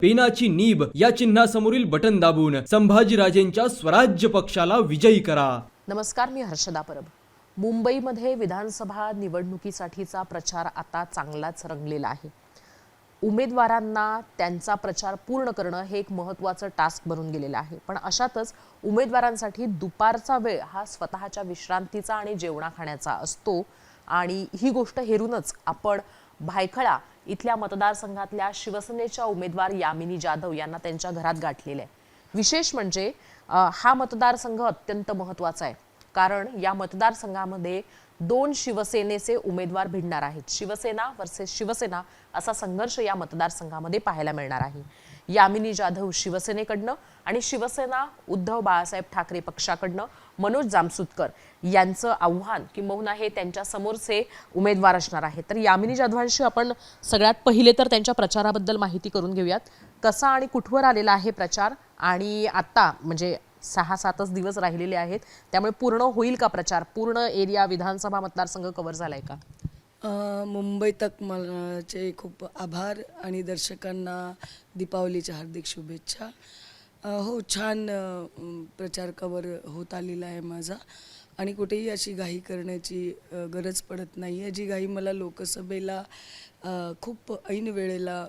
पेनाची nib या चिन्हासमोरील button दाबून संभाजीराजेंच्या स्वराज्य पक्षाला विजयी करा। नमस्कार, मी हर्षदा परब। मुंबईमध्ये विधानसभा निवडणुकीसाठीचा प्रचार आता चांगलाच रंगलेला आहे। उमेदवारांना त्यांचा प्रचार पूर्ण करणं हे एक महत्त्वाचं टास्क बनून गेलेलं आहे। पण अशातच उमेदवारांसाठी दुपारचा वेळ हा स्वतःच्या विश्रांतीचा आणि जेवणा खाण्याचा असतो आणि ही गोष्ट हेरूनच आपण भायखळा इथल्या मतदारसंघातल्या शिवसेनेच्या उमेदवार यामिनी जाधव यांना त्यांच्या घरात गाठलेले आहे। विशेष म्हणजे हा मतदारसंघ अत्यंत महत्त्वाचा आहे, कारण या मतदारसंघामध्ये 2 शिवसेनेचे उमेदवार भिडणार आहेत। शिवसेना वर्सेस शिवसेना असा संघर्ष या मतदारसंघामध्ये पाहायला मिळणार आहे। यामिनी जाधव शिवसेनेकडनं आणि शिवसेना उद्धव बाळासाहेब ठाकरे पक्षाकडनं मनोज जामसुदकर यांचं आव्हान किंबहुना हे त्यांच्या समोरचे उमेदवार असणार आहे। तर यामिनी जाधवांशी आपण सगळ्यात पहिले तर त्यांच्या प्रचाराबद्दल माहिती करून घेऊयात। कसा आणि कुठवर आलेला आहे प्रचार, आणि आता म्हणजे 6-7च दिवस राहिलेले आहेत, त्यामुळे पूर्ण होईल का प्रचार? पूर्ण एरिया विधानसभा मतदारसंघ कव्हर झालाय का? मुंबई तक मलाचे खूप आभार आणि दर्शकांना दीपावलीच्या हार्दिक शुभेच्छा। हो, छान प्रचार कव्हर होत आलेला आहे माझा आणि कुठेही अशी घाई करण्याची गरज पडत नाही आहे। जी घाई मला लोकसभेला खूप ऐन वेळेला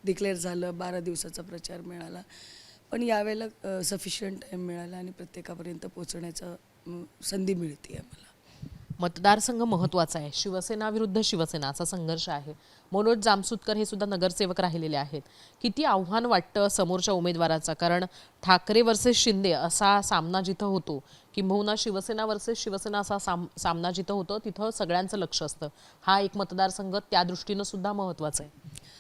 डिक्लेअर झालं, 12 दिवसाचा प्रचार मिळाला, पण यावेळेला सफिशियंट टाईम मिळाला आणि प्रत्येकापर्यंत पोहोचण्याचा संधी मिळते आहे मला। मतदारसंघ महत्त्वाचा आहे। शिवसेना विरुद्ध शिवसेना असा संघर्ष आहे। मनोज जामसुदकर हे सुद्धा नगरसेवक राहिलेले आहेत। किती आव्हान वाटतं समोरच्या उमेदवाराचा? कारण ठाकरे वर्सेस शिंदे असा सामना जिथं होतो किंबहुना शिवसेना वर्सेस शिवसेना असा सामना जिथं होतो तिथं सगळ्यांचं लक्ष असतं। हा एक मतदारसंघ त्या दृष्टीनं सुद्धा महत्त्वाचा आहे।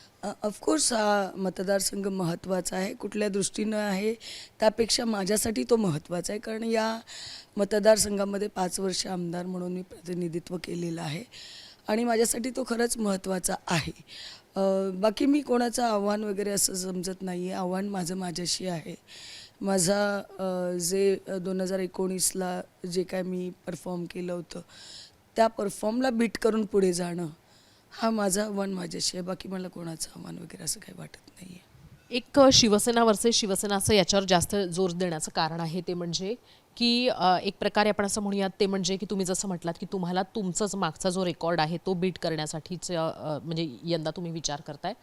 ऑफकोर्स हा मतदारसंघ महत्त्वाचा आहे। कुठल्या दृष्टीनं आहे त्यापेक्षा माझ्यासाठी तो महत्त्वाचा आहे, कारण या मतदारसंघामध्ये 5 वर्ष आमदार म्हणून मी प्रतिनिधित्व केलेलं आहे आणि माझ्यासाठी तो खरंच महत्त्वाचा आहे। बाकी मी कोणाचं आव्हान वगैरे असं समजत नाही आहे। आव्हान माझं माझ्याशी आहे। माझा जे 2019ला जे काय मी परफॉर्म केलं होतं त्या परफॉर्मला बीट करून पुढे जाणं हा माझं आव्हान माझ्याशी आहे। बाकी मला कोणाचं आव्हान वगैरे असं काही वाटत नाही आहे। एक शिवसेना वर्सेस शिवसेना असं याच्यावर जास्त जोर देण्याचं कारण आहे ते म्हणजे की एक प्रकारे आपण असं म्हणूयात ते म्हणजे की तुम्ही जसं म्हटलात की तुम्हाला तुमचाच मागचा जो रेकॉर्ड आहे तो बीट करण्यासाठीच म्हणजे यंदा तुम्ही विचार करताय।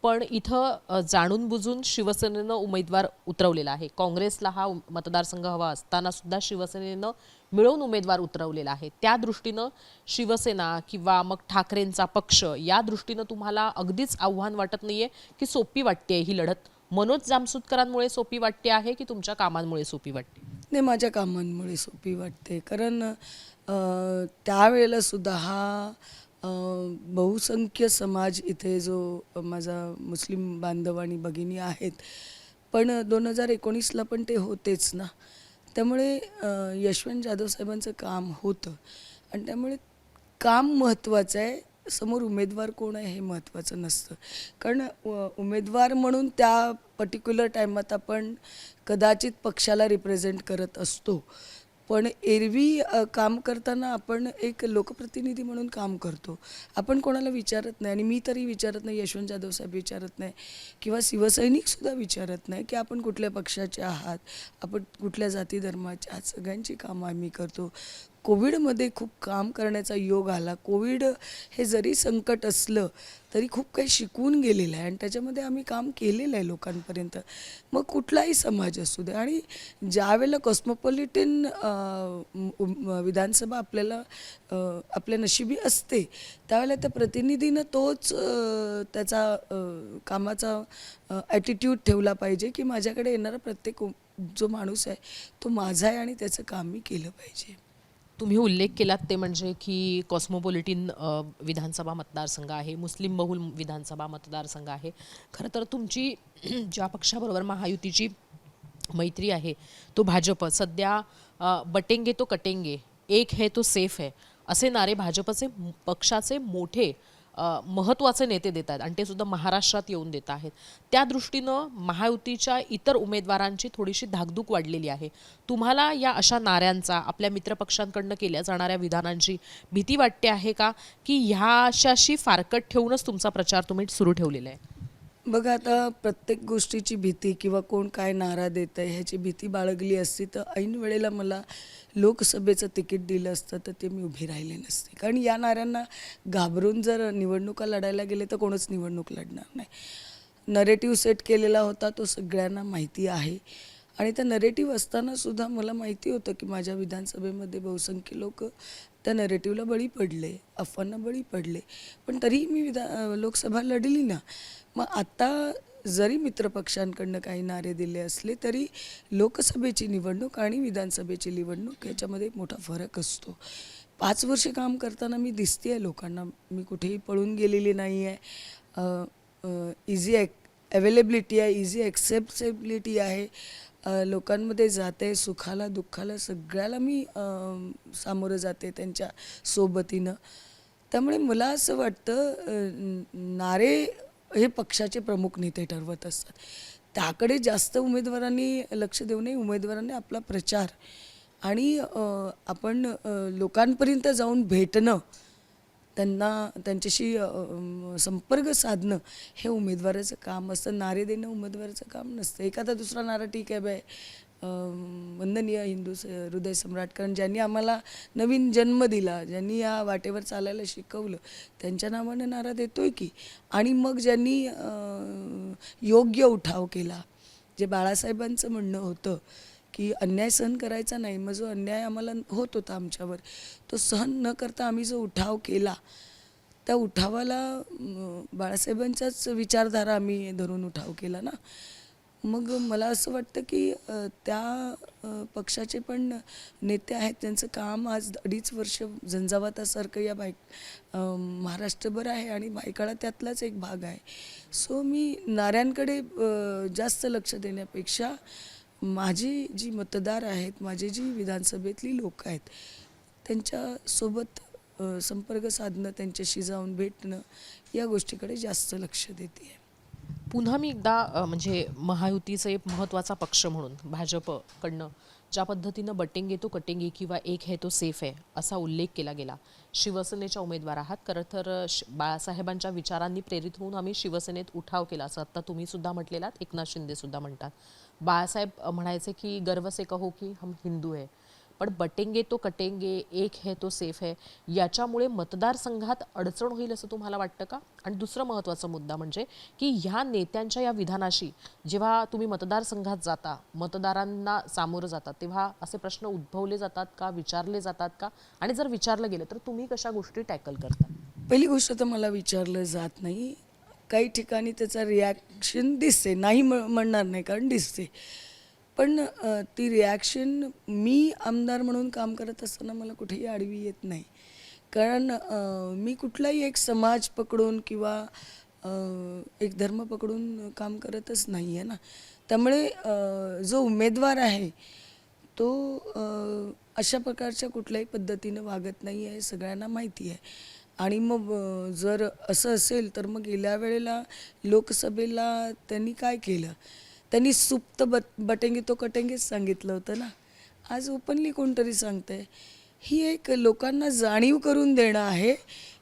पण इथं जाणून बुजून शिवसेनेनं उमेदवार उतरवलेला आहे। काँग्रेसला हा मतदारसंघ हवा असताना सुद्धा शिवसेनेनं मिळून उमेदवार उतरवलेला आहे। त्या दृष्टीनं शिवसेना किंवा मग ठाकरेंचा पक्ष या दृष्टीनं तुम्हाला अगदीच आव्हान वाटत नाहीये की सोपी वाटते ही लढत? मनोज जामसुदकरांमुळे सोपी वाटते आहे की तुमच्या कामांमुळे सोपी वाटते? नाही, माझ्या कामांमुळे सोपी वाटते, कारण त्यावेळेला सुद्धा हा बहुसंख्य समाज इथे जो माझा मुस्लिम बांधव आणि भगिनी आहेत, पण 2019ला पण ते होतेच ना। त्यामुळे यशवंत जाधव साहेबांचं काम होतं आणि त्यामुळे काम महत्त्वाचं आहे, समोर उमेदवार कोण आहे हे महत्त्वाचं नसतं। कारण उमेदवार म्हणून त्या पर्टिक्युलर टायमात आपण कदाचित पक्षाला रिप्रेझेंट करत असतो, पण एरवी काम करताना आपण एक लोकप्रतिनिधी म्हणून काम करतो। आपण कोणाला विचारत नाही आणि मी तरी विचारत नाही, यशवंत जाधव साहेब विचारत नाही किंवा शिवसैनिकसुद्धा विचारत नाही की आपण कुठल्या पक्षाचे आहात, आपण कुठल्या जाती धर्माचे आहात। सगळ्यांची कामं आम्ही करतो। कोविडमध्ये खूप काम करण्याचा योग आला। कोविड हे जरी संकट असलं तरी खूप काही शिकवून गेलेलं आहे आणि त्याच्यामध्ये आम्ही काम केलेलं आहे लोकांपर्यंत, मग कुठलाही समाज असू दे। आणि ज्यावेळेला कॉस्मोपॉलिटन विधानसभा आपल्याला आपल्या नशिबी असते त्यावेळेला त्या प्रतिनिधीनं तोच त्याचा कामाचा ॲटिट्यूड ठेवला पाहिजे की माझ्याकडे येणारा प्रत्येक जो माणूस आहे तो माझा आहे आणि त्याचं काम मी केलं पाहिजे। तुम्ही उल्लेख केलात ते म्हणजे की कॉस्मोपॉलिटन विधानसभा मतदारसंघ आहे, मुस्लिम बहुल विधानसभा मतदारसंघ आहे। खरं तर तुमची ज्या पक्षाबरोबर महायुतीची मैत्री आहे तो भाजप, सध्या बटेंगे तो कटेंगे, एक है तो सेफ है असे नारे भाजपचे पक्षाचे मोठे महत्त्वाचे नेते देत आहेत आणि ते सुद्धा महाराष्ट्रात येऊन देत आहेत। त्या दृष्टीनं महायुतीच्या इतर उमेदवारांची थोडीशी धाकधूक वाढलेली आहे। तुम्हाला या अशा नाऱ्यांचा, आपल्या मित्रपक्षांकडनं केल्या जाणाऱ्या विधानांची भीती वाटते आहे का, की ह्याच्याशी फारकत ठेवूनच तुमचा प्रचार तुम्ही सुरू ठेवलेला आहे? बघा, आता प्रत्येक गोष्टीची भीती किंवा कोण काय नारा देत आहे ह्याची भीती बाळगली असती तर ऐन वेळेला मला लोकसभेचं तिकीट दिलं असतं तर ते मी उभी राहिले नसते. कारण या नाऱ्यांना घाबरून जर निवडणुका लढायला गेले तर कोणच निवडणूक लढणार नाही. नरेटिव्ह सेट केलेला होता तो सगळ्यांना माहिती आहे आणि त्या नरेटिव्ह असताना सुद्धा मला माहिती होतं की माझ्या विधानसभेमध्ये बहुसंख्य लोक त्या नरेटिव्हला बळी पडले, अफवांना बळी पडले. पण तरीही मी लोकसभा लढली ना. मग आता जरी मित्रपक्षांकडनं काही नारे दिले असले तरी लोकसभेची निवडणूक आणि विधानसभेची निवडणूक याच्यामध्ये मोठा फरक असतो. 5 वर्ष काम करताना मी दिसते आहे लोकांना, मी कुठेही पळून गेलेली नाही आहे. इझी अवेलेबिलिटी आहे, इझी ॲक्सेप्टेबिलिटी आहे. लोकांमध्ये जाते, सुखाला दुःखाला सगळ्याला मी सामोरं जाते त्यांच्या सोबतीनं. त्यामुळे मला असं वाटतं नारे हे पक्षाचे प्रमुख नेते ठरवत असतात. त्याकडे जास्त उमेदवारांनी लक्ष देऊ नये. उमेदवारांनी आपला प्रचार आणि आपण लोकांपर्यंत जाऊन भेटणं, त्यांच्याशी संपर्क साधणं हे उमेदवाराचं काम असतं. नारे देणं उमेदवाराचं काम नसतं. एखादा दुसरा नारा ठीक आहे बाय, वंदनीय हिंदू हृदय सम्राट, कारण ज्यांनी आम्हाला नवीन जन्म दिला, ज्यांनी या वाटेवर चालायला शिकवलं त्यांच्या नावानं नारा देतोय की. आणि मग ज्यांनी योग्य उठाव केला, जे बाळासाहेबांचं म्हणणं होतं की अन्याय सहन करायचा नाही, मग जो अन्याय आम्हाला होत होता आमच्यावर तो सहन न करता आम्ही जो उठाव केला त्या उठावाला बाळासाहेबांच्याच विचारधारा आम्ही धरून उठाव केला ना. मग मला असं वाटतं की त्या पक्षाचे पण नेते आहेत, त्यांचं काम आज 2.5 वर्ष झंझावातासारखं या महाराष्ट्रभर आहे आणि बायकाळा त्यातलाच एक भाग आहे. सो मी नाऱ्यांकडे जास्त लक्ष देण्यापेक्षा माझी जी मतदार आहेत, माझी जी विधानसभेतली लोक आहेत त्यांच्यासोबत संपर्क साधणं, त्यांच्याशी जाऊन भेटणं या गोष्टीकडे जास्त लक्ष देते आहे. पुन्हा मी एकदा म्हणजे महायुतीचा एक महत्त्वाचा पक्ष म्हणून भाजपकडनं ज्या पद्धतीनं बटेंगे तो कटेंगे किंवा एक है तो सेफ है असा उल्लेख केला गेला. शिवसेनेच्या उमेदवार आहात. खरं तर बाळासाहेबांच्या विचारांनी प्रेरित होऊन आम्ही शिवसेनेत उठाव केला असं आता तुम्ही सुद्धा म्हटलेलात, एकनाथ शिंदे सुद्धा म्हणतात. बाळासाहेब म्हणायचे की गर्व से कहो की हम हिंदू है. पण बटेंगे तो कटेंगे, एक है तो सेफ है याच्यामुळे मतदारसंघात अडचण होईल असं तुम्हाला वाटतं का? आणि दुसरं महत्त्वाचा मुद्दा म्हणजे की ह्या नेत्यांच्या या विधानाशी जेव्हा तुम्ही मतदारसंघात जाता, मतदारांना सामोरं जातात, तेव्हा असे प्रश्न उद्भवले जातात का, विचारले जातात का? आणि जर विचारलं गेलं तर तुम्ही कशा गोष्टी टॅकल करता? पहिली गोष्ट तर मला विचारलं जात नाही. काही ठिकाणी त्याचा रिॲक्शन दिसते, नाही म्हणणार नाही कारण दिसते. पण ती रिॲक्शन मी आमदार म्हणून काम करत असताना मला कुठेही आडवी येत नाही. कारण मी कुठलाही एक समाज पकडून किंवा एक धर्म पकडून काम करतच नाही आहे ना. त्यामुळे जो उमेदवार आहे तो अशा प्रकारच्या कुठल्याही पद्धतीनं वागत नाही आहे, सगळ्यांना माहिती आहे. आणि मग जर असं असेल तर मग गेल्या वेळेला लोकसभेला त्यांनी काय केलं, त्यांनी सुप्त बटेंगे तो कटेंगेच सांगितलं होतं ना. आज ओपनली कोणतरी सांगतंय. ही एक लोकांना जाणीव करून देणं आहे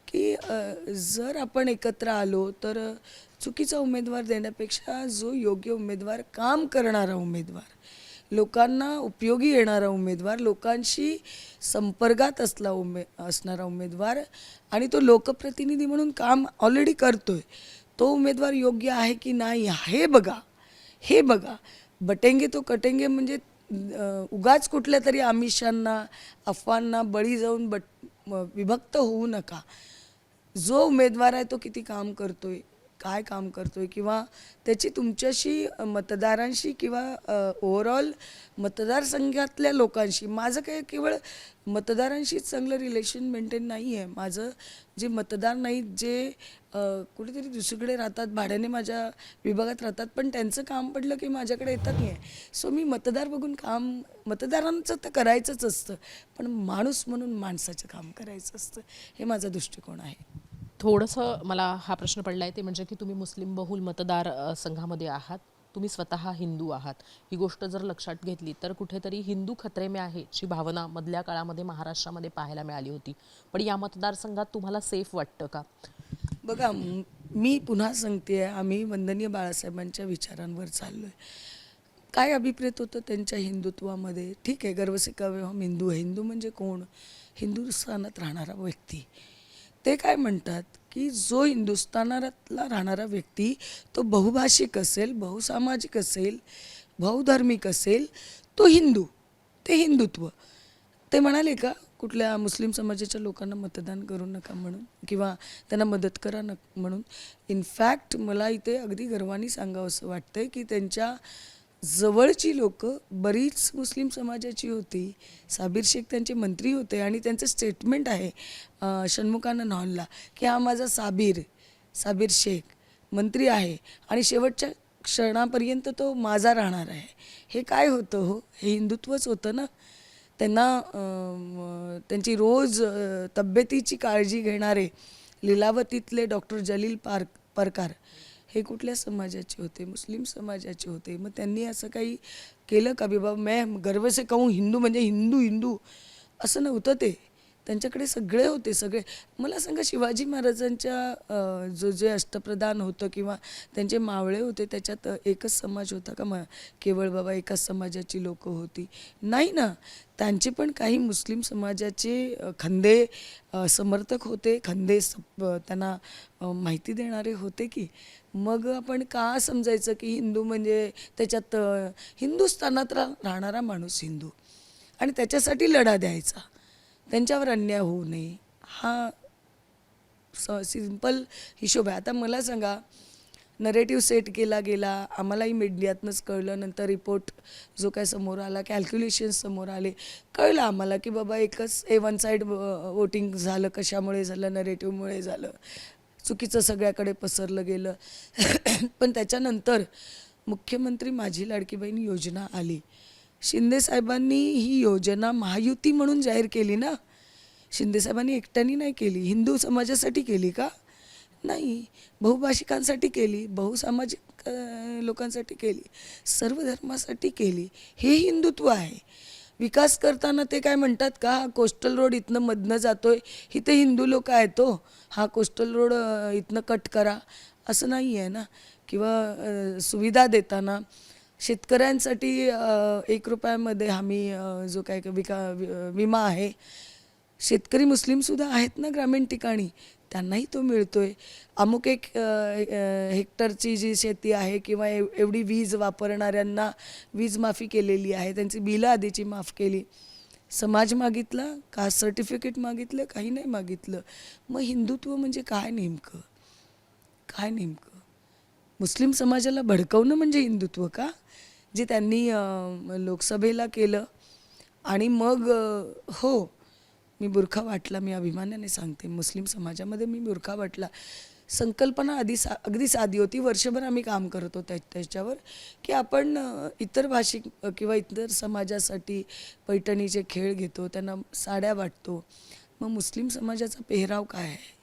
की जर आपण एकत्र आलो तर चुकीचा उमेदवार देण्यापेक्षा जो योग्य उमेदवार, काम करणारा उमेदवार, लोकांना उपयोगी येणारा उमेदवार, लोकांशी संपर्कात असणारा उमेदवार आणि तो लोकप्रतिनिधी म्हणून काम ऑलरेडी करतोय, तो उमेदवार योग्य आहे की नाही हे बघा. बटेंगे तो कटेंगे म्हणजे उगाच कुठल्या तरी आमिषांना, अफवांना बळी जाऊन विभक्त होऊ नका. जो उमेदवार आहे तो किती काम करतोय, काय काम करतोय किंवा त्याची तुमच्याशी, मतदारांशी किंवा ओव्हरऑल मतदारसंघातल्या लोकांशी, माझं काय केवळ मतदारांशीच चांगलं रिलेशन मेंटेन नाही आहे. माझं जे मतदार नाहीत, जे कुठेतरी दुसरीकडे राहतात, भाड्याने माझ्या विभागात राहतात, पण त्यांचं काम पडलं की माझ्याकडे येतात नाही आहे. सो मी मतदार बघून काम, मतदारांचं तर करायचंच असतं, पण माणूस म्हणून माणसाचं काम करायचं असतं. हे माझा दृष्टिकोन आहे. थोडंसं मला हा प्रश्न पडला आहे ते म्हणजे की तुम्ही मुस्लिम बहुल मतदार संघामध्ये आहात, तुम्ही स्वतः हिंदू आहात. ही गोष्ट जर लक्षात घेतली तर कुठेतरी हिंदू खतरे में आहे ची भावना मधल्या काळामध्ये महाराष्ट्रामध्ये पाहायला मिळाली होती. पण या मतदारसंघात तुम्हाला सेफ वाटतं का? बघा मी पुन्हा सांगते आम्ही वंदनीय बाळासाहेबांच्या विचारांवर चाललो आहे. काय अभिप्रेत होतं त्यांच्या हिंदुत्वामध्ये? ठीक आहे, गर्व से कहे हम हिंदू है. हिंदू म्हणजे कोण? हिंदुस्थानात राहणारा व्यक्ती. ते काय म्हणतात की जो हिंदुस्थानातला राहणारा व्यक्ती तो बहुभाषिक असेल, बहुसामाजिक असेल, बहुधार्मिक असेल, तो हिंदू, ते हिंदुत्व. ते म्हणाले का कुठल्या मुस्लिम समाजाच्या लोकांना मतदान करू नका म्हणून किंवा त्यांना मदत करा म्हणून? इनफॅक्ट मला इथे अगदी गर्वाने सांगावंसं वाटतंय की त्यांच्या जवळची लोकं बरीच मुस्लिम समाजाची होती. साबीर शेख त्यांचे मंत्री होते आणि त्यांचं स्टेटमेंट आहे षण्मुखानंद हॉलला की हा माझा साबीर शेख मंत्री आहे आणि शेवटच्या क्षणापर्यंत तो माझा राहणार आहे. हे काय होतं हो? हे हिंदुत्वच होतं ना. त्यांना त्यांची रोज तब्येतीची काळजी घेणारे लीलावतीतले डॉक्टर जलील परकार हे कुठल्या समाजाचे होते? मुस्लिम समाजाचे होते. मग त्यांनी असं काही केलं का बाबा मैं गर्व से कहूँ हिंदू म्हणजे हिंदू हिंदू असं नव्हतं ते. त्यांच्याकडे सगळे होते, सगळे. मला सांगा शिवाजी महाराजांच्या जे अष्टप्रधान होतं किंवा त्यांचे मावळे होते त्याच्यात एकच समाज होता का? केवळ बाबा एकाच समाजाची लोकं होती? नाही ना. त्यांचे पण काही मुस्लिम समाजाचे खंदे समर्थक होते, त्यांना माहिती देणारे होते की. मग आपण का समजायचं की हिंदू म्हणजे त्याच्यात हिंदुस्थानात राहणारा माणूस हिंदू आणि त्याच्यासाठी लढा द्यायचा, त्यांच्यावर अन्याय होऊ नये, हा सिंपल हिशोब आहे. आता मला सांगा, नरेटिव्ह सेट केला गेला, आम्हालाही मीडियातनंच कळलं, नंतर रिपोर्ट जो काय समोर आला, कॅल्क्युलेशन्स समोर आले, कळलं आम्हाला की बाबा एकच वन साईड वोटिंग झालं. कशामुळे झालं? नरेटिव्हमुळे झालं. चुकीचं सगळ्याकडे पसरलं गेलं. पण त्याच्यानंतर मुख्यमंत्री माझी लाडकी बहीण योजना आली. शिंदेसाहेबांनी ही योजना महायुती म्हणून जाहीर केली ना. शिंदेसाहेबांनी एकट्याने नाही केली. हिंदू समाजासाठी केली का? नाही. बहुभाषिकांसाठी केली, बहुसामाजिक लोकांसाठी केली, सर्व धर्मासाठी केली. हे हिंदुत्व आहे. विकास करताना ते काय म्हणतात का, हा कोस्टल रोड इथनं मधनं जातोय, इथे हिंदू लोक आहेत हो, हा कोस्टल रोड इथनं कट करा, असं नाही आहे ना. किंवा सुविधा देताना शेतकऱ्यांसाठी 1 रुपयामध्ये हमी जो काय विमा आहे, शेतकरी मुस्लिमसुद्धा आहेत ना ग्रामीण ठिकाणी, त्यांनाही तो मिळतोय. अमुक एक हेक्टरची जी शेती आहे किंवा एवढी वीज वापरणाऱ्यांना वीज माफी केलेली आहे, त्यांची बिलं आधीची माफ केली. समाज मागितला, कास्ट सर्टिफिकेट मागितलं, काही नाही मागितलं. मग हिंदुत्व म्हणजे काय नेमकं? काय नेमकं? मुस्लिम समाजाला भडकवणं म्हणजे हिंदुत्व का? जे त्यांनी लोकसभेला केलं. आणि मग हो, मी बुरखा वाटला, मी अभिमानाने सांगते, मुस्लिम समाजामध्ये मी बुरखा वाटला. संकल्पना अगदी साधी होती. वर्षभर आम्ही काम करत होतो त्याच्यावर की आपण इतर भाषिक किंवा इतर समाजासाठी पैठणीचे खेळ घेतो, त्यांना साड्या वाटतो. मग मुस्लिम समाजाचा पेहराव काय आहे?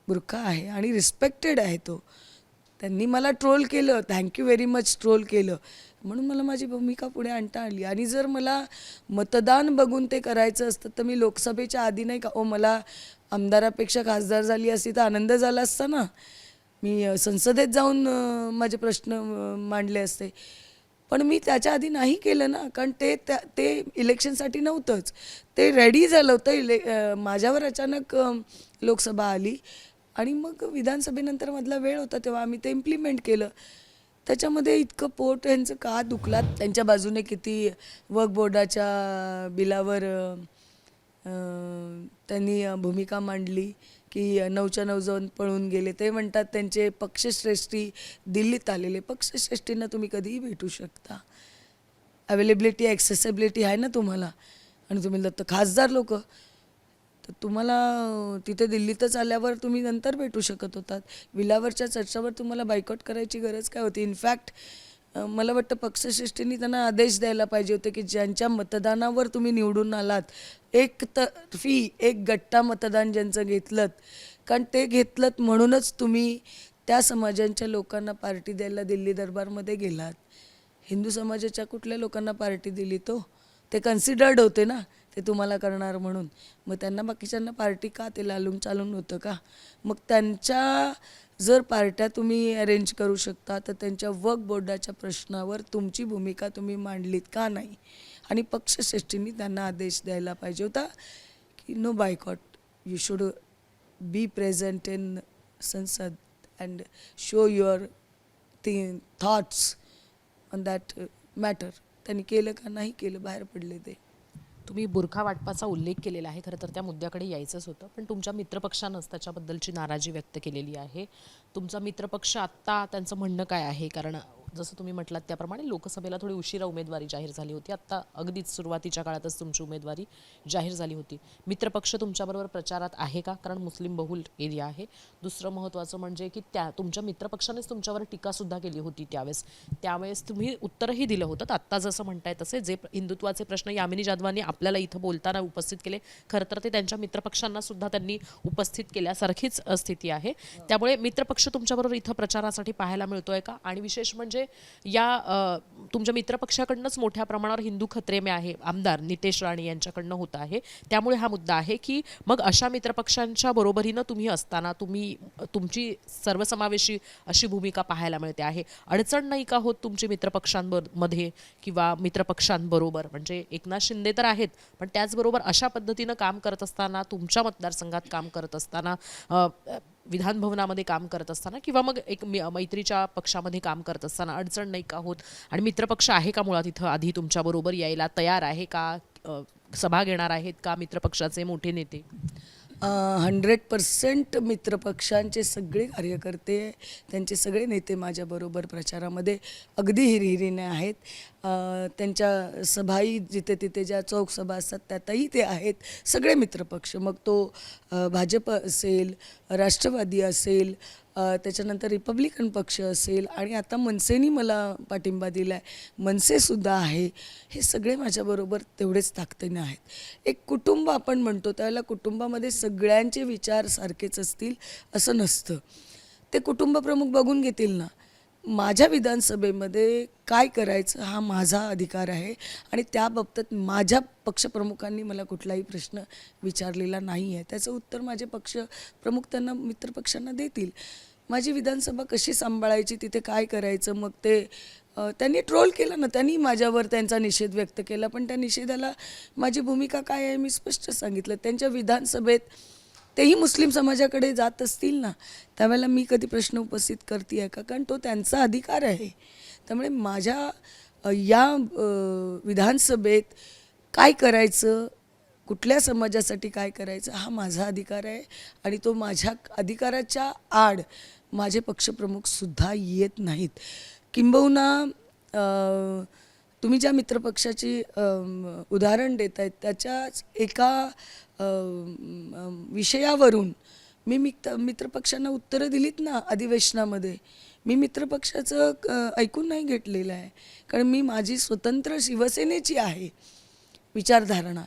बुरखा आहे आणि रिस्पेक्टेड आहे तो. त्यांनी मला ट्रोल केलं, थँक्यू व्हेरी मच ट्रोल केलं, म्हणून मला माझी भूमिका पुढे आणता आली. आणि जर मला मतदान बघून ते करायचं असतं तर मी लोकसभेच्या आधी नाही का मला आमदारापेक्षा खासदार झाली असती तर आनंद झाला असता ना. मी संसदेत जाऊन माझे प्रश्न मांडले असते. पण मी त्याच्या आधी नाही केलं ना, कारण ते इलेक्शनसाठी नव्हतंच. ते रेडी झालं होतं. माझ्यावर अचानक लोकसभा आली आणि मग विधानसभेनंतर मधला वेळ होता तेव्हा आम्ही ते इम्प्लिमेंट केलं. त्याच्यामध्ये इतकं पोट यांचं का दुखलात. त्यांच्या बाजूने किती वक्फ बोर्डाच्या बिलावर त्यांनी भूमिका मांडली की 9च्या 9 जाऊन पळून गेले. ते म्हणतात त्यांचे पक्षश्रेष्ठी दिल्लीत आलेले. पक्षश्रेष्ठींना तुम्ही कधीही भेटू शकता. अवेलेबिलिटी, ॲक्सेसिबिलिटी आहे ना तुम्हाला. आणि तुम्ही तर खासदार लोक तर तुम्हाला तिथे दिल्लीतच आल्यावर तुम्ही नंतर भेटू शकत होतात. बिलावरच्या चर्चावर तुम्हाला बायकॉट करायची गरज काय होती? इनफॅक्ट मला वाटतं पक्षश्रेष्ठींनी त्यांना आदेश द्यायला पाहिजे होते की ज्यांच्या मतदानावर तुम्ही निवडून आलात, एकतर्फी एक गट्टा मतदान ज्यांचं घेतलं, कारण ते घेतलं म्हणूनच तुम्ही त्या समाजांच्या लोकांना पार्टी द्यायला दिल्ली दरबारमध्ये गेलात. हिंदू समाजाच्या कुठल्या लोकांना पार्टी दिली? तो ते कन्सिडर्ड होते ना, ते तुम्हाला करणार म्हणून. मग त्यांना बाकीच्यांना पार्टी का, ते लालून चालून होतं का? मग त्यांच्या जर पार्ट्या तुम्ही अरेंज करू शकता तर त्यांच्या वक्फ बोर्डाच्या प्रश्नावर तुमची भूमिका तुम्ही मांडलीत का नाही? आणि पक्षश्रेष्ठींनी त्यांना आदेश द्यायला पाहिजे होता की no boycott, you should be present in Sansad and show your thoughts on that matter. त्यांनी केलं का? नाही केलं, बाहेर पडले ते. तुम्ही बुरखा वाटपाचा उल्लेख केलेला आहे, खरं तर त्या मुद्द्याकडे यायचंच होतं, पण तुमच्या मित्रपक्षानंच त्याच्याबद्दलची नाराजी व्यक्त केलेली आहे. तुमचा मित्रपक्ष आत्ता त्यांचं म्हणणं काय आहे? कारण जसं तुम्ही म्हटलात त्याप्रमाणे लोकसभेला थोडी उशिरा उमेदवारी जाहीर झाली होती, आत्ता अगदीच सुरुवातीच्या काळातच तुमची उमेदवारी जाहीर झाली होती. मित्रपक्ष तुमच्याबरोबर प्रचारात आहे का? कारण मुस्लिम बहुल एरिया आहे. दुसरं महत्त्वाचं म्हणजे की तुमच्या मित्रपक्षानेच तुमच्यावर टीकासुद्धा केली होती त्यावेळेस तुम्ही उत्तरही दिलं होतं. तर आत्ता जसं म्हणताय तसे जे हिंदुत्वाचे प्रश्न यामिनी जाधवांनी आपल्याला इथं बोलताना उपस्थित केले, खरं तर ते त्यांच्या मित्रपक्षांना सुद्धा त्यांनी उपस्थित केल्यासारखीच स्थिती आहे. त्यामुळे मित्रपक्ष तुमच्याबरोबर इथं प्रचारासाठी पाहायला मिळतोय का? आणि विशेष म्हणजे या तुमच्या मित्रपक्षाकडनंच मोठ्या प्रमाणावर हिंदू खत्रे में आहे आमदार नितेश राणे यांच्याकडनं होत आहे, त्यामुळे हा मुद्दा आहे की मग अशा मित्रपक्षांच्या बरोबरीनं तुम्ही असताना तुमची सर्वसमावेशी अशी भूमिका पाहायला मिळते आहे. अडचण नाही का होत तुमची मित्रपक्षांमध्ये किंवा मित्रपक्षांबरोबर? म्हणजे एकनाथ शिंदे तर आहेत, पण त्याचबरोबर अशा पद्धतीनं काम करत असताना, तुमच्या मतदारसंघात काम करत असताना, विधान भवनामध्ये काम करत असताना किंवा मग एक मैत्रीच्या पक्षामध्ये काम करत असताना अडचण नाही का होत? आणि मित्रपक्ष आहे का मुळात इथं आधी तुमच्याबरोबर यायला तयार आहे का? सभा घेणार आहेत का मित्रपक्षाचे मोठे नेते? 100% मित्रपक्षांचे सगळे कार्यकर्ते, त्यांचे सगळे नेते माझ्याबरोबर प्रचारामध्ये अगदी हिरिहिरीने आहेत. त्यांच्या सभाही जिथे तिथे ज्या चौक सभा असतात त्यातही ते आहेत. सगळे मित्रपक्ष, मग तो भाजप असेल, राष्ट्रवादी असेल, त्याच्यानंतर रिपब्लिकन पक्ष असेल, आणि आता मनसेनी मला पाठिंबा दिला आहे, मनसेसुद्धा आहे. हे सगळे माझ्याबरोबर तेवढेच ताकदीने आहेत. एक कुटुंब आपण म्हणतो त्यावेळेला कुटुंबामध्ये सगळ्यांचे विचार सारखेच असतील असं नसतं. ते कुटुंब प्रमुख बघून घेतील ना. माझ्या विधानसभेमध्ये काय करायचं हा माझा अधिकार आहे, आणि त्या बाबतीत माझ्या पक्षप्रमुखांनी मला कुठलाही प्रश्न विचारलेला नाही आहे. त्याचं उत्तर माझे पक्षप्रमुख त्यांना मित्रपक्षांना देतील. माझी विधानसभा कशी सांभाळायची, तिथे काय करायचं, मग ते त्यांनी ट्रोल केलं ना, त्यांनी माझ्यावर त्यांचा निषेध व्यक्त केला, पण त्या निषेधाला माझी भूमिका काय आहे मी स्पष्ट सांगितलं. त्यांच्या विधानसभेत तेही मुस्लिम समाजाकडे जात असतील ना, त्यावेळेला मी कधी प्रश्न उपस्थित करते आहे का? कारण तो त्यांचा अधिकार आहे. त्यामुळे माझ्या या विधानसभेत काय करायचं, कुठल्या समाजासाठी काय करायचं हा माझा अधिकार आहे, आणि तो माझ्या अधिकाराच्या आड माझे पक्षप्रमुखसुद्धा येत नाहीत. किंबहुना तुम्ही ज्या मित्रपक्षाची उदाहरण देत आहेत त्याच्याच एका विषयावरून मी मित्रपक्षांना उत्तरं दिलीत ना अधिवेशनामध्ये. मी मित्रपक्षाचं ऐकून नाही घेतलेलं आहे, कारण मी माझी स्वतंत्र शिवसेनेची आहे विचारधारणा.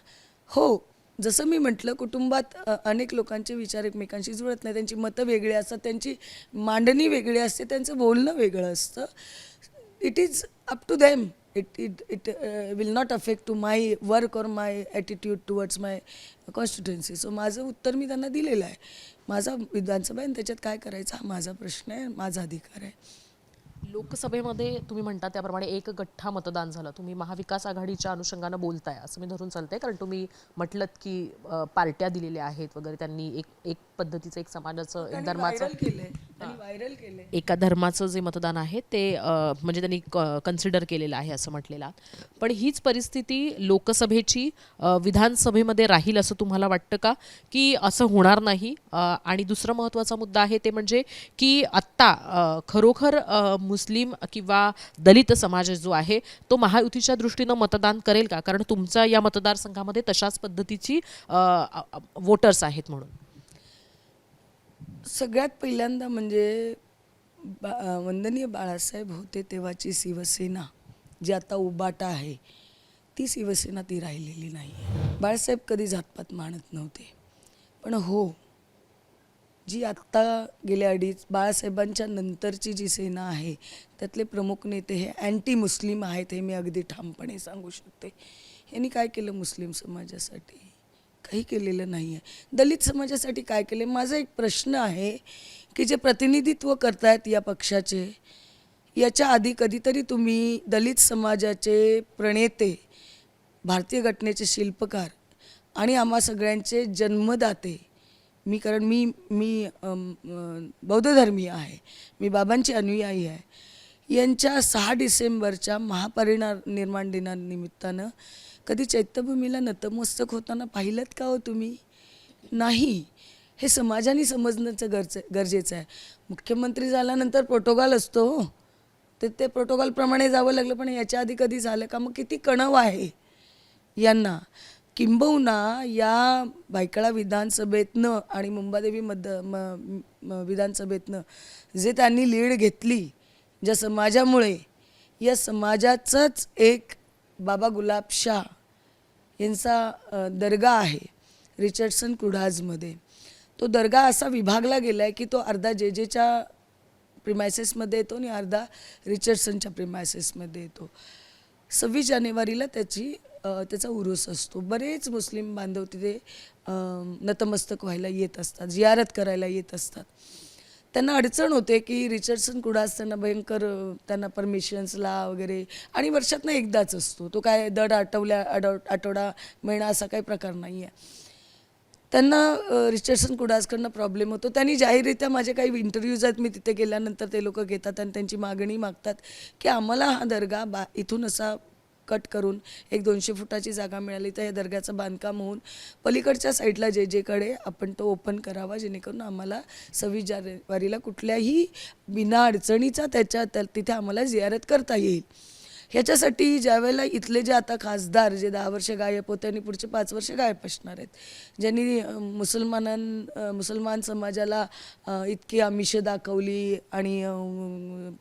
हो, जसं मी म्हटलं, कुटुंबात अनेक लोकांचे विचार एकमेकांशी जुळत नाही, त्यांची मतं वेगळी असतात, त्यांची मांडणी वेगळी असते, त्यांचं बोलणं वेगळं असतं. It is up to them. It will not affect to my work or my attitude towards my constituency. So माझं उत्तर मी त्यांना दिलेलं आहे. माझा विधानसभा आहे, त्याच्यात काय करायचं हा माझा प्रश्न आहे, माझा अधिकार आहे. लोकसभेमध्ये तुम्ही म्हणता त्याप्रमाणे एक गठ्ठा मतदान झालं. तुम्ही महाविकास आघाडीच्या अनुषंगानं बोलताय असं मी धरून चालतंय, कारण तुम्ही म्हटलत की पार्ट्या दिलेल्या आहेत वगैरे. त्यांनी एक पद्धतीचं, एक समाजाचं, एक धर्माचं, व्हायरल केलंय. एका धर्माचं जे मतदान आहे ते म्हणजे त्यांनी कन्सिडर केलेलं आहे असं म्हटलेलं. पण हीच परिस्थिती लोकसभेची विधानसभेमध्ये राहील असं तुम्हाला वाटतं का, की असं होणार नाही? आणि दुसरा महत्त्वाचा मुद्दा आहे ते म्हणजे की आत्ता खरोखर मुस्लिम किंवा दलित समाज जो आहे तो महायुतीच्या दृष्टीनं मतदान करेल का? कारण तुमच्या या मतदारसंघामध्ये तशाच पद्धतीची वोटर्स आहेत म्हणून. सगळ्यात पहिल्यांदा म्हणजे वंदनीय बाळासाहेब होते तेव्हाची शिवसेना जी आता उबाटा आहे, ती शिवसेना ती राहिलेली नाही. बाळासाहेब कधी जातपात मानत नव्हते. पण हो, जी आत्ता गेल्या बाळासाहेबांच्या नंतरची जी सेना आहे त्यातले प्रमुख नेते हे अँटी मुस्लिम आहेत, हे मी अगदी ठामपणे सांगू शकते. यांनी काय केलं मुस्लिम समाजासाठी? काही केलेलं नाही आहे. दलित समाजासाठी काय केले? माझा एक प्रश्न आहे की जे प्रतिनिधित्व करतायत या पक्षाचे, याच्या आधी कधीतरी तुम्ही दलित समाजाचे प्रणेते, भारतीय घटनेचे शिल्पकार आणि आम्हा सगळ्यांचे जन्मदाते, कारण मी मी बौद्धधर्मीय आहे, मी बाबांची अनुयायी आहे, यांच्या 6 डिसेंबरच्या महापरिनिर्वाण दिनानिमित्तानं कधी चैत्यभूमीला नतमस्तक होताना पाहिलं का हो तुम्ही? नाही. हे समाजाने समजण्याचं गरजेचं आहे. मुख्यमंत्री झाल्यानंतर प्रोटोकॉल असतो हो, ते प्रोटोकॉलप्रमाणे जावं लागलं, पण याच्या आधी कधी झालं का? मग किती कणव आहे यांना. किंबहुना या भायखळा विधानसभेतनं आणि मुंबादेवी विधानसभेतनं जे त्यांनी लीड घेतली ज्या समाजामुळे, या समाजाचंच एक बाबा गुलाब शाह यांचा दर्गा आहे रिचर्डसन कुडाजमध्ये. तो दर्गा असा विभागला गेला आहे की तो अर्धा जेजेच्या प्रिमायसेसमध्ये येतो आणि अर्धा रिचर्डसनच्या प्रिमायसेसमध्ये येतो. 26 जानेवारीला त्याचा उरूस असतो. बरेच मुस्लिम बांधव तिथे नतमस्तक व्हायला येत असतात, जियारत करायला येत असतात. त्यांना अडचण होते की रिचर्डसन कुडास त्यांना भयंकर, त्यांना परमिशन्सला वगैरे, आणि वर्षातनं एकदाच असतो तो, काय दर आठवडा महिना असा काही प्रकार नाही आहे. त्यांना रिचर्डसन कुडासकडनं प्रॉब्लेम होतो. त्यांनी जाहीररित्या, माझे काही इंटरव्ह्यूज आहेत मी तिथे गेल्यानंतर, ते लोक घेतात आणि त्यांची मागणी मागतात की आम्हाला हा दर्गा इथून असा कट करून एक 200 फुटाची जागा मिळाली तर या दर्ग्याचं बांधकाम होऊन पलीकडच्या साईडला जेजेकडे आपण तो ओपन करावा, जेणेकरून आम्हाला 26 जानेवारीला कुठल्याही बिना अडचणीचा तिथे आम्हाला जियारत करता येईल. ह्याच्यासाठी ज्यावेळेला इथले जे आता खासदार जे 10 वर्ष गायब होते आणि पुढचे 5 वर्ष गायब असणार आहेत, ज्यांनी मुसलमान समाजाला इतकी आमिषं दाखवली आणि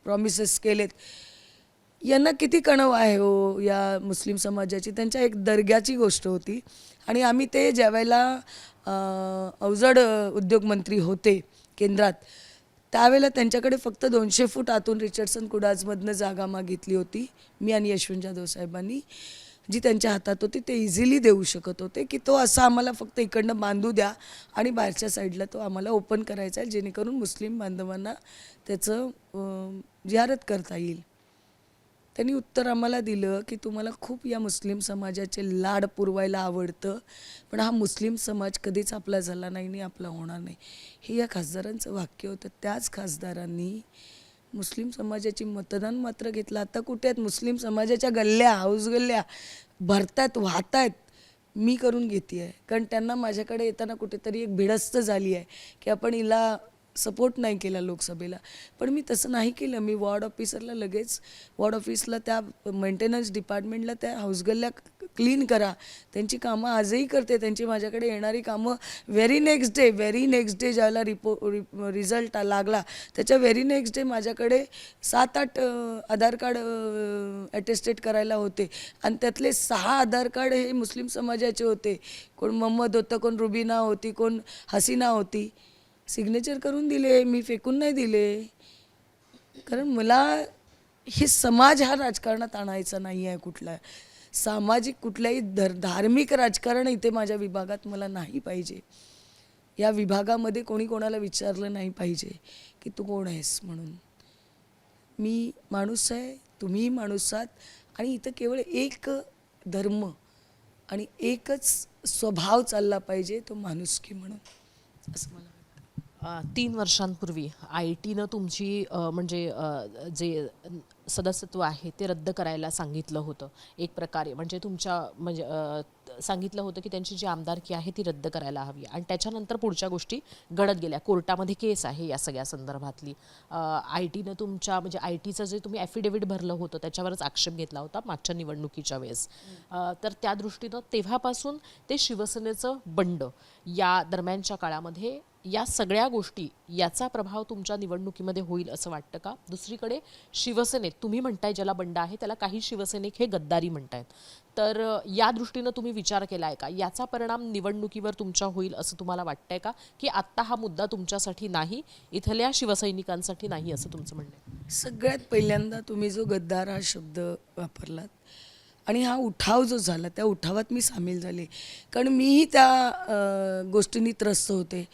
प्रॉमिसेस केलेत, यांना किती कणव आहे हो या मुस्लिम समाजाची. त्यांच्या एक दर्ग्याची गोष्ट होती आणि आम्ही ते ज्यावेळेला अवजड उद्योगमंत्री होते केंद्रात, त्यावेळेला त्यांच्याकडे फक्त 200 फूट आतून रिचर्डसन कुडाजमधनं जागा मागितली होती मी आणि यशवंत जाधव साहेबांनी, जी त्यांच्या हातात होती. ते इझिली देऊ शकत होते की तो असा आम्हाला फक्त इकडनं बांधू द्या आणि बाहेरच्या साईडला तो आम्हाला ओपन करायचा आहे, जेणेकरून मुस्लिम बांधवांना त्याचं जियारत करता येईल. त्यांनी उत्तर आम्हाला दिलं की तुम्हाला खूप या मुस्लिम समाजाचे लाड पुरवायला आवडतं, पण हा मुस्लिम समाज कधीच आपला झाला नाही आणि आपला होणार नाही. हे या खासदारांचं वाक्य होतं. त्याच खासदारांनी मुस्लिम समाजाची मतदान मात्र घेतलं. आता कुठे आहेत मुस्लिम समाजाच्या गल्ल्या, हाऊस गल्ल्या भरतायत, वाहतायत. मी करून घेते आहे, कारण त्यांना माझ्याकडे येताना कुठेतरी एक भिडस्त झाली आहे की आपण हिला सपोर्ट नाही केला लोकसभेला. पण मी तसं नाही केलं. मी वॉर्ड ऑफिसरला लगेच, वॉर्ड ऑफिसला, त्या मेंटेनन्स डिपार्टमेंटला त्या हाऊसगल्ल्या क्लीन करा, त्यांची कामं आजही करते. त्यांची माझ्याकडे येणारी कामं व्हेरी नेक्स्ट डे ज्यावेळेला रिझल्ट लागला त्याच्या व्हेरी नेक्स्ट डे माझ्याकडे 7-8 आधार कार्ड अटेस्टेड करायला होते आणि त्यातले 6 आधार कार्ड हे मुस्लिम समाजाचे होते. कोण मोहम्मद होतं, कोण रुबीना होती, कोण हसीना होती. सिग्नेचर करून दिले, मी फेकून नाही दिले. कारण मला हे समाज हा राजकारणात आणायचा नाही आहे. कुठला सामाजिक कुठल्याही धार्मिक राजकारण इथे माझ्या विभागात मला नाही पाहिजे. या विभागामध्ये कोणी कोणाला विचारलं नाही पाहिजे की तू कोण आहेस म्हणून. मी माणूस आहे, तुम्हीही माणूस आहात, आणि इथं केवळ एक धर्म आणि एकच स्वभाव चालला पाहिजे, तो माणुसकी म्हणून, असं मला. 3 वर्षांपूर्वी ITनं तुमची म्हणजे जे सदस्यत्व आहे ते रद्द करायला सांगितलं होतं एक प्रकारे. म्हणजे सांगितलं होतं की त्यांची जी आमदारकी आहे ती रद्द करायला हवी, आणि त्याच्यानंतर पुढच्या गोष्टी घडत गेल्या. कोर्टामध्ये केस आहे या सगळ्या संदर्भातली. ITनं तुमच्या म्हणजे ITचं जे तुम्ही ॲफिडेव्हिट भरलं होतं त्याच्यावरच आक्षेप घेतला होता मागच्या निवडणुकीच्या वेळेस. तर त्या दृष्टीनं तेव्हापासून ते शिवसेनेचं बंड या दरम्यानच्या काळामध्ये या सगळ्या गोष्टी, याचा प्रभाव तुमच्या निवडणुकीमध्ये होईल असं वाटतं का? दुसरीकडे शिवसेनेत तुम्ही म्हणताय ज्याला बंड आहे त्याला काही शिवसैनिक हे गद्दारी म्हणतायत, तर या दृष्टीनं तुम्ही विचार केला आहे का? याचा परिणाम निवडणुकीवर तुमच्या होईल असं तुम्हाला वाटतंय का, की आत्ता हा मुद्दा तुमच्यासाठी नाही, इथल्या शिवसैनिकांसाठी नाही, असं तुमचं म्हणणं आहे? सगळ्यात पहिल्यांदा तुम्ही जो गद्दार हा शब्द वापरलात, आणि हा उठाव जो झाला त्या उठावात मी सामील झाले, कारण मीही त्या गोष्टींनी त्रस्त होते.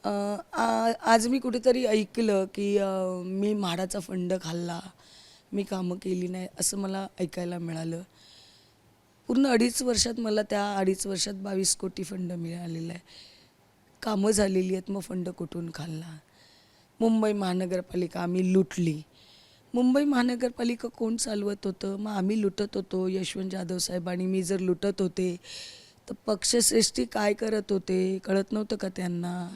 आज मी कुठेतरी ऐकलं की मी म्हाडाचा फंड खाल्ला, मी कामं केली नाही, असं मला ऐकायला मिळालं. पूर्ण 2.5 वर्षात मला त्या 2.5 वर्षात 22 कोटी फंड मिळालेला आहे. कामं झालेली आहेत, मग फंड कुठून खाल्ला. मुंबई महानगरपालिका आम्ही लुटली. मुंबई महानगरपालिका कोण चालवत होतं? मग आम्ही लुटत होतो. यशवंत जाधव साहेब आणि मी जर लुटत होते तर पक्षश्रेष्ठी काय करत होते? कळत नव्हतं का त्यांना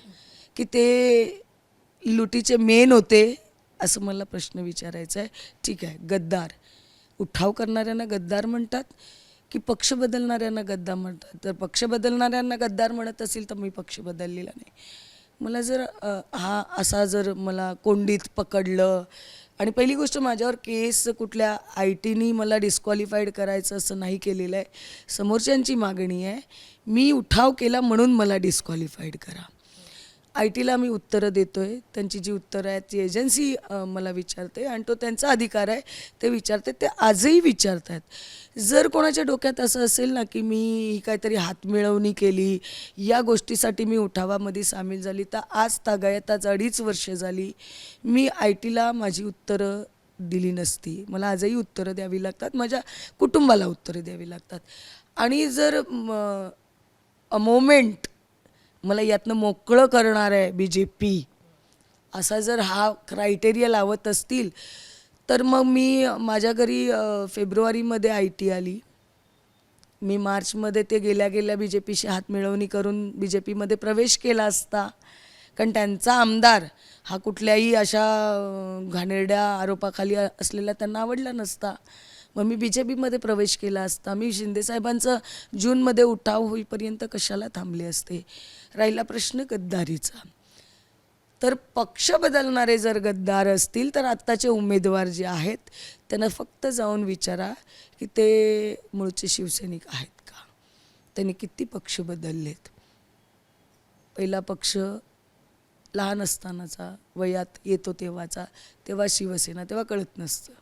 की ते लुटीचे मेन होते? असं मला प्रश्न विचारायचा आहे. ठीक आहे, गद्दार, उठाव करणाऱ्यांना गद्दार म्हणतात की पक्ष बदलणाऱ्यांना गद्दार म्हणतात? तर पक्ष बदलणाऱ्यांना गद्दार म्हणत असेल तर मी पक्ष बदललेला नाही. मला जर हा असा जर मला कोंडीत पकडलं, आणि पहिली गोष्ट माझ्यावर केस कुठल्या ITनी मला डिस्क्वालिफाईड करायचं असं नाही केलेलं आहे. समोरच्यांची मागणी आहे, मी उठाव केला म्हणून मला डिस्क्वालिफाईड करा. ITला मी उत्तरं देतो आहे, त्यांची जी उत्तरं आहेत ती एजन्सी मला विचारते आणि तो त्यांचा अधिकार आहे, ते विचारते, ते आजही विचारत आहेत. जर कोणाच्या डोक्यात असं असेल ना की मी काहीतरी हातमिळवणी केली, या गोष्टीसाठी मी उठावामध्ये सामील झाली, तर आज तागायत आज 2.5 वर्ष झाली मी ITला माझी उत्तरं दिली नसती. मला आजही उत्तरं द्यावी लागतात, माझ्या कुटुंबाला उत्तरं द्यावी लागतात. आणि जर मोमेंट मला यातनं मोकळं करणार आहे BJP, असा जर हा क्रायटेरिया लावत असतील तर मग मी माझ्या घरी फेब्रुवारीमध्ये IT आली. मी मार्चमध्ये ते गेल्या गेल्या BJPशी हातमिळवणी करून BJPमध्ये प्रवेश केला असता, कारण त्यांचा आमदार हा कुठल्याही अशा घाणेरड्या आरोपाखाली असलेला त्यांना आवडला नसता. मग मी BJPमध्ये प्रवेश केला असता. मी शिंदेसाहेबांचं जूनमध्ये उठाव होईपर्यंत कशाला थांबले असते. राहिला प्रश्न गद्दारीचा. तर पक्ष बदलणारे जर गद्दार असतील तर आत्ताचे उमेदवार जे आहेत त्यांना फक्त जाऊन विचारा की ते मूळचे शिवसैनिक आहेत का, त्यांनी किती पक्ष बदललेत. पहिला पक्ष लहान असतानाचा, वयात येतो तेव्हाचा, तेव्हा शिवसेना, तेव्हा कळत नसतं.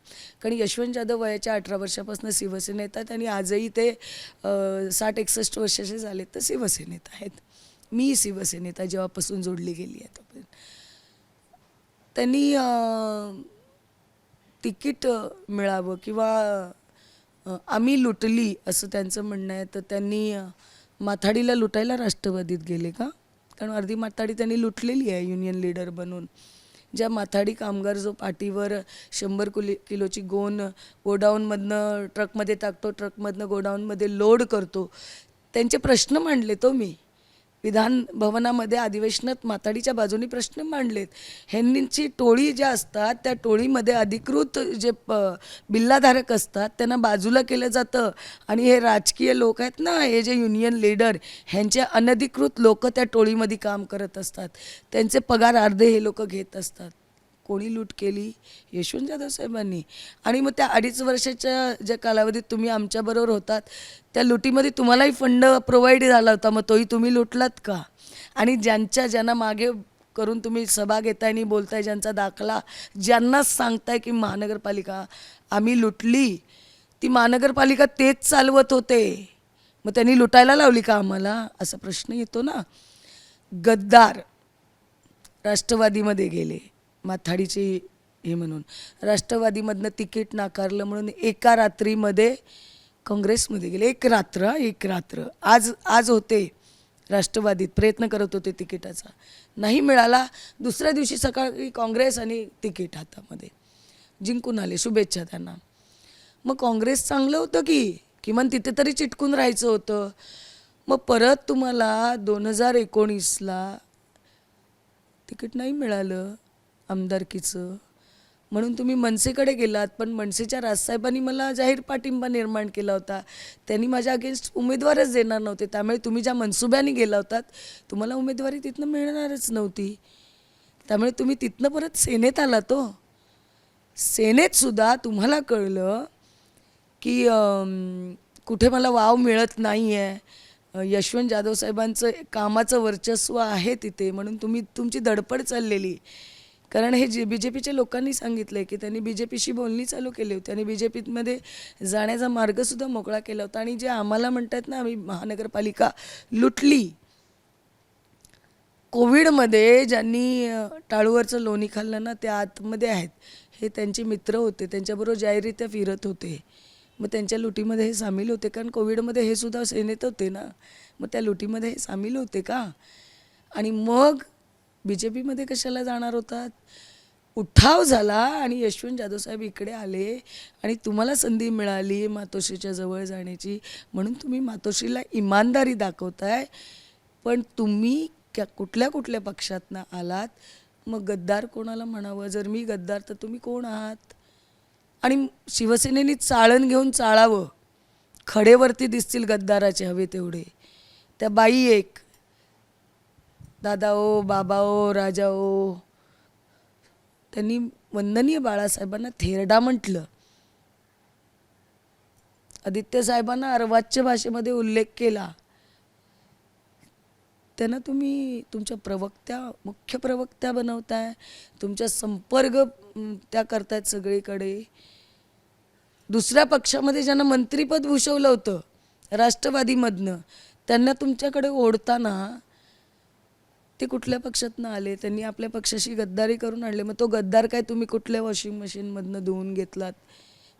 कारण यशवंत जाधव वयाच्या 18 वर्षापासून शिवसेनेत आहेत आणि आजही ते 60-61 वर्षाचे झालेत तर शिवसेनेत आहेत. मी शिवसेनेत आहे जेव्हापासून जोडली गेली आहे तोपर्यंत. त्यांनी तिकीट मिळावं किंवा आम्ही लुटली असं त्यांचं म्हणणं आहे, तर त्यांनी माथाडीला लुटायला राष्ट्रवादीत गेले का? कारण अर्धी माथाडी त्यांनी लुटलेली आहे युनियन लीडर बनून. ज्या माथाडी कामगार जो पाठीवर 100 किलोची गोडाऊनमधनं ट्रकमध्ये टाकतो, ट्रकमधनं गोडाऊनमध्ये लोड करतो, त्यांचे प्रश्न मांडले तो मी विधान भवनामध्ये अधिवेशनात माथाडीच्या बाजूने प्रश्न मांडलेत. ह्यांची टोळी ज्या असतात त्या टोळीमध्ये अधिकृत जे बिल्लाधारक असतात त्यांना बाजूला केलं जातं आणि हे राजकीय लोक आहेत ना, हे जे युनियन लीडर, ह्यांचे अनधिकृत लोक त्या टोळीमध्ये काम करत असतात. त्यांचे पगार अर्धे हे लोक घेत असतात. कोणी लूट केली? यशवंत जाधव साहेबांनी. आणि मग त्या 2.5 वर्षाच्या ज्या कालावधीत तुम्ही आमच्याबरोबर होतात त्या लुटीमध्ये तुम्हालाही फंड प्रोव्हाइड झाला होता, मग तोही तुम्ही लुटलात का? आणि ज्यांना मागे करून तुम्ही सभा घेताय आणि बोलताय, ज्यांचा दाखला, ज्यांनाच सांगताय की महानगरपालिका आम्ही लुटली, ती महानगरपालिका तेच चालवत होते, मग त्यांनी लुटायला लावली का आम्हाला? असा प्रश्न येतो ना. गद्दार राष्ट्रवादीमध्ये गेले, माथाडीचे हे म्हणून राष्ट्रवादीमधनं तिकीट नाकारलं म्हणून एका रात्रीमध्ये काँग्रेसमध्ये गेले. एक रात्र आज होते राष्ट्रवादीत, प्रयत्न करत होते तिकिटाचा, नाही मिळाला. दुसऱ्या दिवशी सकाळी काँग्रेस आणि तिकीट हातामध्ये, जिंकून आले, शुभेच्छा त्यांना. मग काँग्रेस चांगलं होतं की किमान तिथे तरी चिटकून राहायचं होतं. मग परत तुम्हाला 2019ला तिकीट नाही मिळालं आमदारकीचं, म्हणून तुम्ही मनसेकडे गेलात. पण मनसेच्या राजसाहेबांनी मला जाहीर पाठिंबा निर्माण केला होता, त्यांनी माझ्या अगेन्स्ट उमेदवारच देणार नव्हते. त्यामुळे तुम्ही ज्या मनसुब्याने गेला होतात तुम्हाला उमेदवारी तिथनं मिळणारच नव्हती. त्यामुळे तुम्ही तिथनं परत सेनेत आला. तो सेनेतसुद्धा तुम्हाला कळलं की कुठे मला वाव मिळत नाही आहे, यशवंत जाधव साहेबांचं कामाचं वर्चस्व आहे तिथे, म्हणून तुमची धडपड चाललेली. कारण हे जे BJPच्या लोकांनी सांगितलं की त्यांनी BJPशी बोलणी चालू केली होती आणि BJPमध्ये जाण्याचा मार्गसुद्धा मोकळा केला होता. आणि जे आम्हाला म्हणतात ना आम्ही महानगरपालिका लुटली, कोविडमध्ये ज्यांनी टाळूवरचं लोणी खाल्लं ना ते आतमध्ये आहेत, हे त्यांचे मित्र होते, त्यांच्याबरोबर जाहीररित्या फिरत होते. मग त्यांच्या लुटीमध्ये हे सामील होते, कारण कोविडमध्ये हे सुद्धा सेनेत होते ना, मग त्या लुटीमध्ये हे सामील होते का? आणि मग BJPमध्ये कशाला जाणार होतात? उठाव झाला आणि यशवंत जाधव साहेब इकडे आले आणि तुम्हाला संधी मिळाली मातोश्रीच्या जवळ जाण्याची, म्हणून तुम्ही मातोश्रीला इमानदारी दाखवताय. पण तुम्ही कुठल्या कुठल्या पक्षातनं आलात, मग गद्दार कोणाला म्हणावं? जर मी गद्दार तर तुम्ही कोण आहात? आणि शिवसेनेनी चाळण घेऊन चाळावं, खडेवरती दिसतील गद्दाराचे हवे तेवढे. त्या बाई एक दादा ओ, बाबा ओ, राजा ओ, त्यांनी वंदनीय बाळासाहेबांना थेरडा म्हटलं. आदित्य साहेबांना अर्वाच्य भाषेमध्ये उल्लेख केला. त्यांना तुम्ही तुमच्या प्रवक्त्या, मुख्य प्रवक्त्या बनवताय, तुमचा संपर्क त्या करतायत सगळीकडे. दुसऱ्या पक्षामध्ये ज्यांना मंत्रिपद भूषवलं होतं राष्ट्रवादीमधनं, त्यांना तुमच्याकडे ओढताना ते कुठल्या पक्षातनं आले? त्यांनी आपल्या पक्षाशी गद्दारी करून आणले. मग तो गद्दार काय तुम्ही कुठल्या वॉशिंग मशीनमधनं धुवून घेतलात?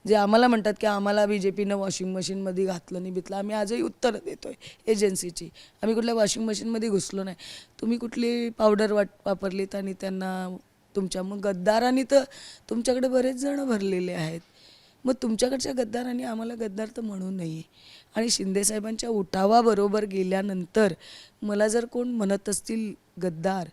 जे आम्हाला म्हणतात की आम्हाला BJPनं वॉशिंग मशीनमध्ये घातलं नाही बितलं, आम्ही आजही उत्तरं देतो आहे एजन्सीची. आम्ही कुठल्या वॉशिंग मशीनमध्ये घुसलो नाही. तुम्ही कुठली पावडर वापरलीत आणि त्यांना तुमच्या, मग गद्दारांनी तर तुमच्याकडे बरेच जण भरलेले आहेत. मग तुमच्याकडच्या गद्दारांनी आम्हाला गद्दार तर म्हणू नये. आणि शिंदेसाहेबांच्या उठावाबरोबर गेल्यानंतर मला जर कोण म्हणत असतील गद्दार,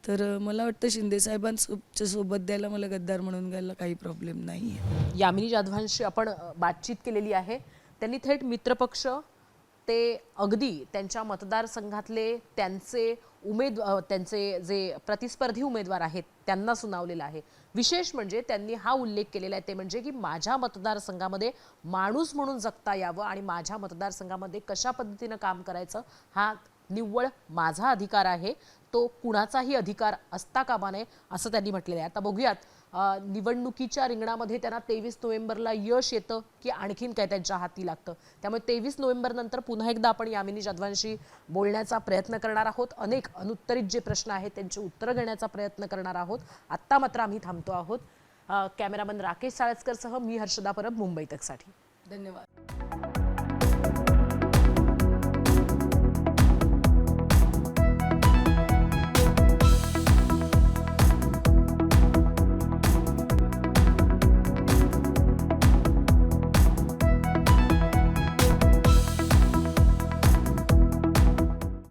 तर मला वाटतं शिंदेसाहेबांच्या सोबत द्यायला मला गद्दार म्हणून घ्यायला काही प्रॉब्लेम नाही आहे. यामिनी जाधवांशी आपण बातचीत केलेली आहे. त्यांनी थेट मित्रपक्ष ते अगदी त्यांच्या मतदारसंघातले त्यांचे जे प्रतिस्पर्धी उमेदवार आहेत त्यांना सुनावलेलं आहे. विशेष म्हणजे त्यांनी हा उल्लेख केलेला आहे ते म्हणजे की माझ्या मतदारसंघामध्ये माणूस म्हणून जगता यावं आणि माझ्या मतदारसंघामध्ये कशा पद्धतीनं काम करायचं हा निव्वळ माझा अधिकार आहे, तो कुणाचाही अधिकार असता कामा नये असं त्यांनी म्हटलेलं आहे. आता बघूयात निवडणुकीच्या रिंगणामध्ये त्यांना 23 नोव्हेंबरला यश येतं की आणखीन काय त्यांच्या हाती लागतं. त्यामुळे 23 नोव्हेंबर नंतर पुन्हा एकदा आपण यामिनी जाधवांशी बोलण्याचा प्रयत्न करणार आहोत. अनेक अनुत्तरित जे प्रश्न आहेत त्यांची उत्तरं घेण्याचा प्रयत्न करणार आहोत. आत्ता मात्र आम्ही थांबतो आहोत. कॅमेरामन राकेश साळसकरसह मी हर्षदा परब, मुंबई तकसाठी. धन्यवाद.